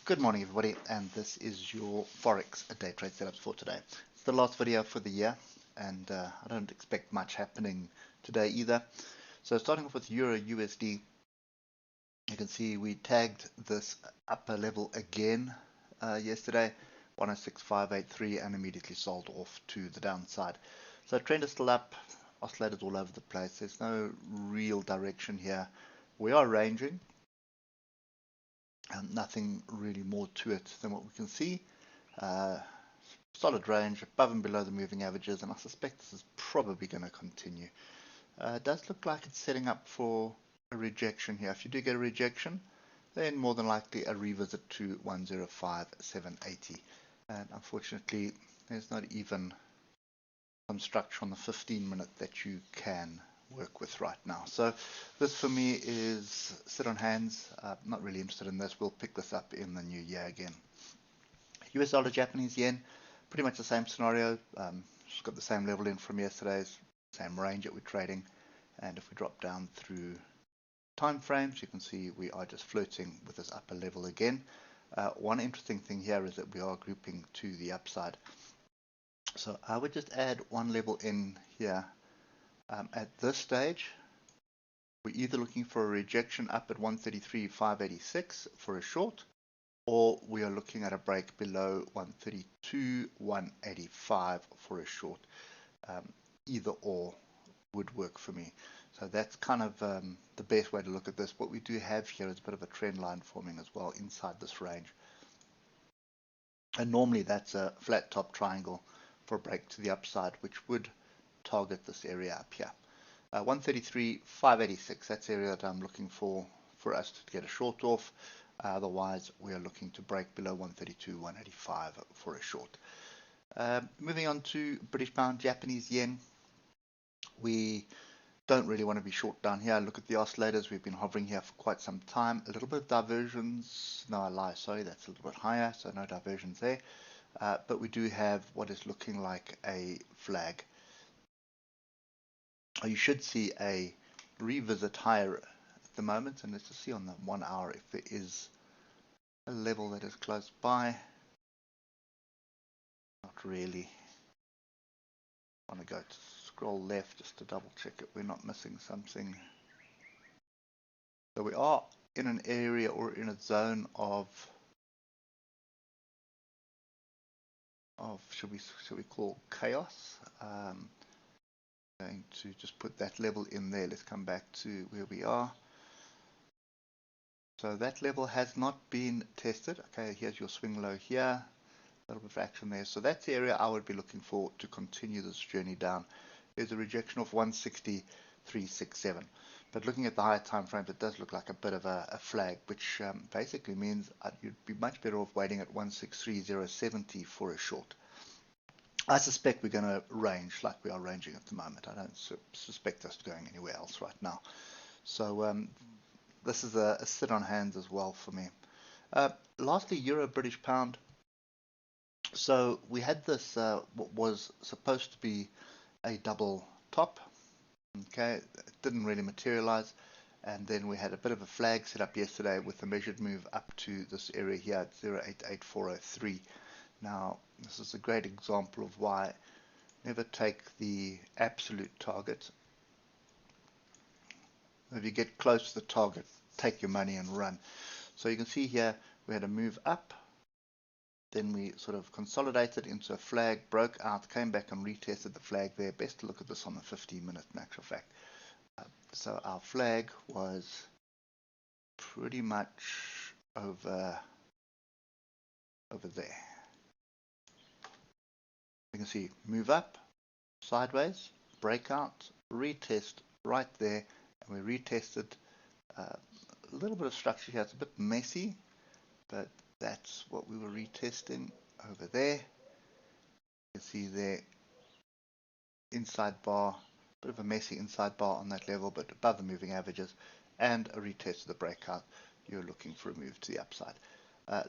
Good morning, everybody, and this is your Forex day trade setups for today. It's the last video for the year, and I don't expect much happening today either. So starting off with Euro USD, you can see we tagged this upper level again yesterday, 106.583, and immediately sold off to the downside. So trend is still up, oscillators all over the place. There's no real direction here. We are ranging. Nothing really more to it than what we can see. Solid range above and below the moving averages, and I suspect this is probably going to continue. It does look like it's setting up for a rejection here. If you do get a rejection, then more than likely a revisit to 105.780. And unfortunately, there's not even some structure on the 15-minute that you can work with right now. So this for me is sit on hands. Not really interested in this. We'll pick this up in the new year again. US dollar, Japanese yen, pretty much the same scenario. Just got the same level in from yesterday's, same range that we're trading. And if we drop down through time frames, you can see we are just flirting with this upper level again. One interesting thing here is that we are grouping to the upside. So I would just add one level in here. At this stage, we're either looking for a rejection up at 133.586 for a short, or we are looking at a break below 132.185 for a short. Either or would work for me. So that's kind of the best way to look at this. What we do have here is a bit of a trend line forming as well inside this range. And normally that's a flat top triangle for a break to the upside, which would target this area up here. 133.586, that's the area that I'm looking for us to get a short off. Otherwise, we are looking to break below 132.185 for a short. Moving on to British pound, Japanese yen. We don't really want to be short down here. Look at the oscillators. We've been hovering here for quite some time. A little bit of diversions. No, I lie. Sorry, that's a little bit higher, so no diversions there. But we do have what is looking like a flag. You should see a revisit higher at the moment, and let's just see on the 1 hour if there is a level that is close by. Not really. I want to go to scroll left just to double check it. We're not missing something. So we are in an area or in a zone of should we call chaos. Going to just put that level in there. Let's come back to where we are. So that level has not been tested. Okay, here's your swing low here. A little bit of action there. So that's the area I would be looking for to continue this journey down. There's a rejection of 160.367. But looking at the higher time frames, it does look like a bit of a flag, which basically means you'd be much better off waiting at 163.070 for a short. I suspect we're going to range like we are ranging at the moment. I don't suspect us going anywhere else right now. So this is a sit on hands as well for me. Lastly, Euro British pound. So we had this what was supposed to be a double top. Okay, it didn't really materialize. And then we had a bit of a flag set up yesterday with a measured move up to this area here at 0.88403. Now, this is a great example of why never take the absolute target. If you get close to the target, take your money and run. So you can see here we had a move up, then we sort of consolidated into a flag, broke out, came back and retested the flag there. Best to look at this on the 15-minute in actual fact. So our flag was pretty much over there. You can see move up, sideways, breakout, retest right there, and we retested a little bit of structure here. It's a bit messy, but that's what we were retesting over there. You can see there, inside bar, bit of a messy inside bar on that level, but above the moving averages, and a retest of the breakout. You're looking for a move to the upside.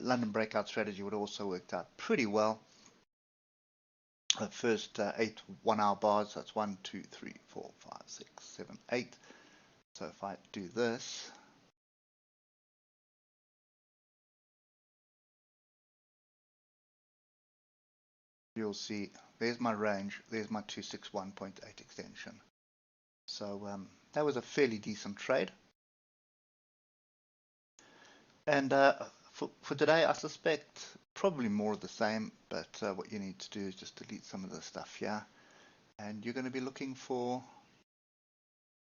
London breakout strategy would also worked out pretty well. The first 8 1 hour bars, that's 1, 2, 3, 4, 5, 6, 7, 8. So if I do this, you'll see there's my range, there's my 261.8 extension. So that was a fairly decent trade. And for today, I suspect probably more of the same, but what you need to do is just delete some of the stuff here. And you're going to be looking for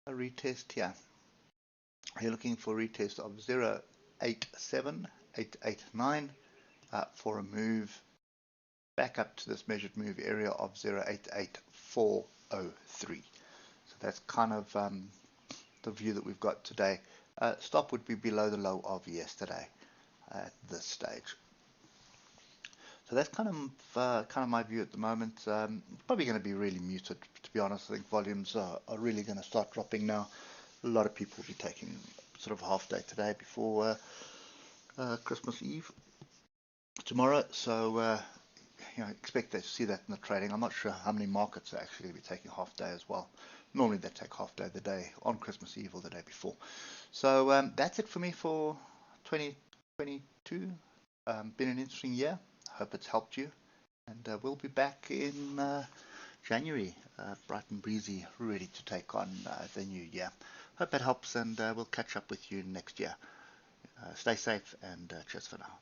a retest here. You're looking for a retest of 0.87889 for a move back up to this measured move area of 0.88403. So that's kind of the view that we've got today. Stop would be below the low of yesterday at this stage. So that's kind of my view at the moment. Probably going to be really muted, to be honest. I think volumes are really going to start dropping now. A lot of people will be taking sort of half day today before Christmas Eve tomorrow. So expect to see that in the trading. I'm not sure how many markets are actually going to be taking half day as well. Normally they take half day the day on Christmas Eve or the day before. So that's it for me for 2022. Been an interesting year. Hope it's helped you. And we'll be back in January, bright and breezy, ready to take on the new year. Hope that helps, and we'll catch up with you next year. Stay safe, and cheers for now.